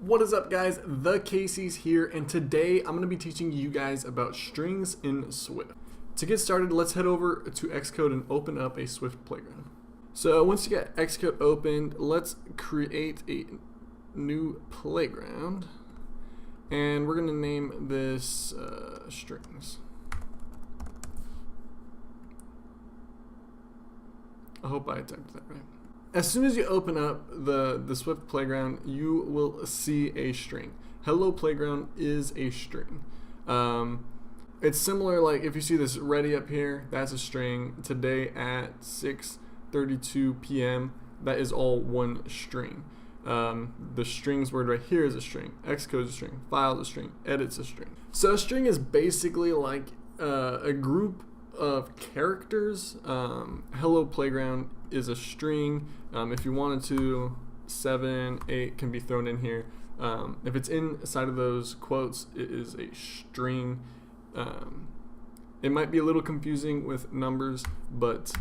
What is up, guys? The Casey's here, and today I'm going to be teaching you guys about strings in Swift. To get started, let's head over to Xcode and open up a Swift playground. So once you get Xcode opened, let's create a new playground, and we're going to name this strings. I hope I typed that right. As soon as you open up the Swift playground, you will see a string. Hello playground is a string. It's similar, like if you see this ready up here, that's a string. Today at 6:32 p.m., that is all one string. The strings word right here is a string. Xcode is a string. File is a string. Edit's a string. So a string is basically like a group of characters. Hello playground is a string. If you wanted to, 7, 8 can be thrown in here. If it's inside of those quotes, it is a string. It might be a little confusing with numbers, but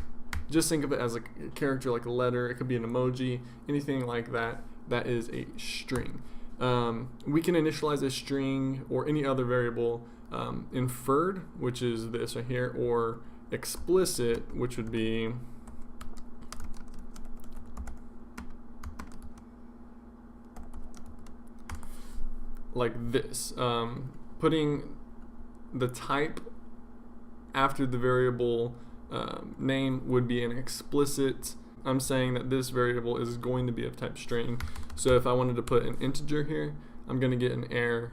just think of it as a character, like a letter. It could be an emoji, anything like that. That is a string. We can initialize a string or any other variable. Inferred, which is this right here, or explicit, which would be like this. Putting the type after the variable name would be an explicit. I'm saying that this variable is going to be of type string. So if I wanted to put an integer here, I'm going to get an error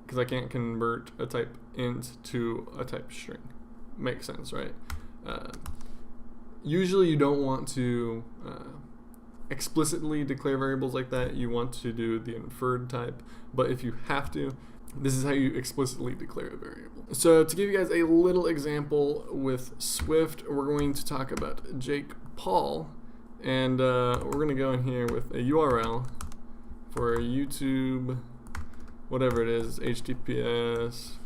because I can't convert a type int to a type string. Makes sense, right? Usually you don't want to explicitly declare variables like that. You want to do the inferred type, but if you have to, this is how you explicitly declare a variable. So to give you guys a little example with Swift, we're going to talk about Jake Paul, and we're going to go in here with a URL for YouTube, whatever it is, HTTPS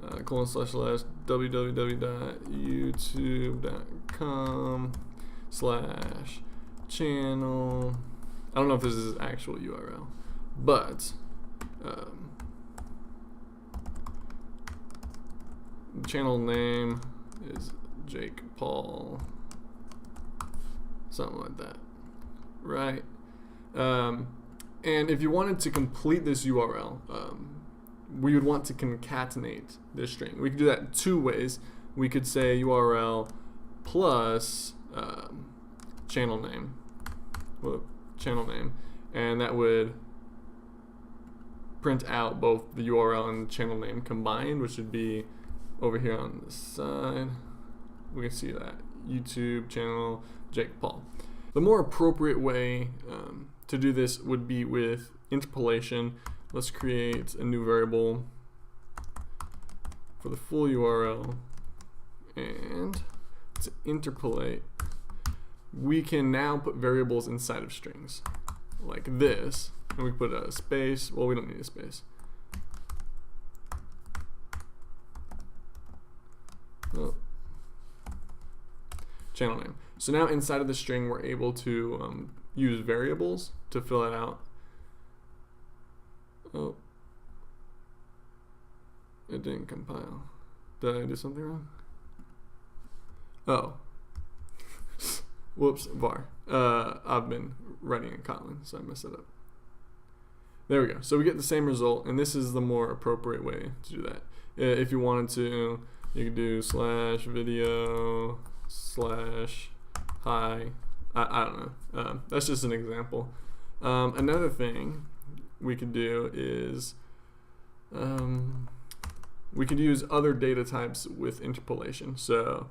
www.youtube.com/channel. I don't know if this is actual URL, but the channel name is Jake Paul, something like that, right? And if you wanted to complete this URL, we would want to concatenate this string. We could do that two ways. We could say URL plus channel name, and that would print out both the URL and the channel name combined, which would be over here on the side. We can see that YouTube channel Jake Paul. The more appropriate way to do this would be with interpolation. Let's create a new variable for the full URL, and to interpolate, we can now put variables inside of strings like this, and we put a space. Well, we don't need a space. Oh. Channel name. So now inside of the string, we're able to use variables to fill it out. Oh, it didn't compile. Did I do something wrong? Oh, whoops, var. I've been writing in Kotlin, so I messed it up. There we go. So we get the same result, and this is the more appropriate way to do that. If you wanted to, you could do /video /hi. I don't know. That's just an example. Another thing we could do is we could use other data types with interpolation. So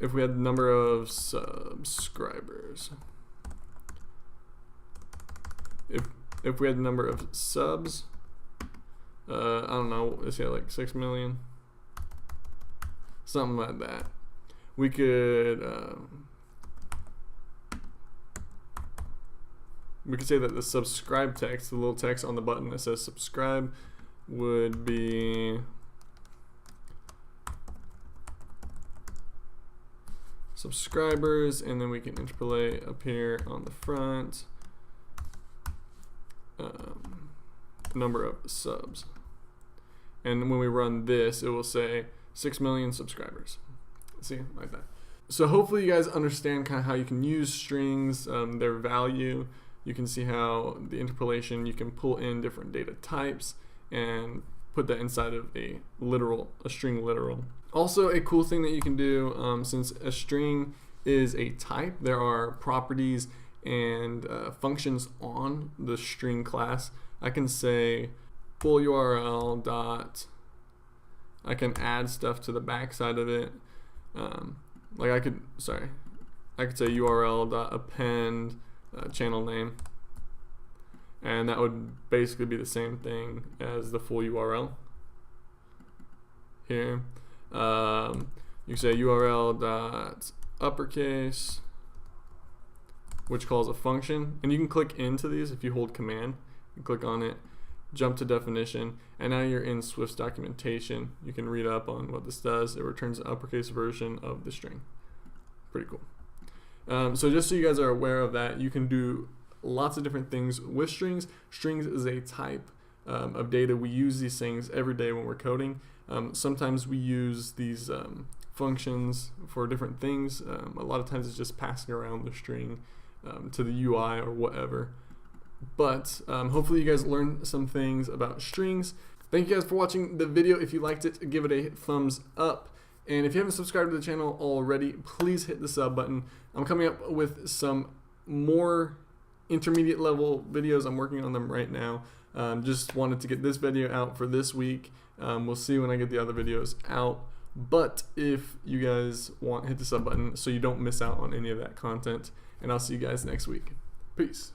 if we had the number of subscribers, if we had the number of subs, I don't know, let's say like 6 million, something like that. We could say that the subscribe text, the little text on the button that says subscribe, would be subscribers, and then we can interpolate up here on the front number of subs. And when we run this, it will say 6 million subscribers. See, like that. So hopefully you guys understand kind of how you can use strings, their value. You can see how the interpolation, you can pull in different data types and put that inside of a string literal. Also, a cool thing that you can do, since a string is a type, there are properties and functions on the string class. I can say full URL dot, I can add stuff to the backside of it. Like I could say URL dot append channel name, and that would basically be the same thing as the full URL here. You say URL dot uppercase, which calls a function, and you can click into these if you hold command. You click on it, jump to definition, and now you're in Swift's documentation. You can read up on what this does. It returns an uppercase version of the string. Pretty cool. So just so you guys are aware of that, you can do lots of different things with strings. Strings is a type of data. We use these things every day when we're coding. Sometimes we use these functions for different things. A lot of times it's just passing around the string to the UI or whatever. But hopefully you guys learned some things about strings. Thank you guys for watching the video. If you liked it, give it a thumbs up. And if you haven't subscribed to the channel already, please hit the sub button. I'm coming up with some more intermediate level videos. I'm working on them right now. Just wanted to get this video out for this week. We'll see when I get the other videos out. But if you guys want, hit the sub button so you don't miss out on any of that content. And I'll see you guys next week. Peace.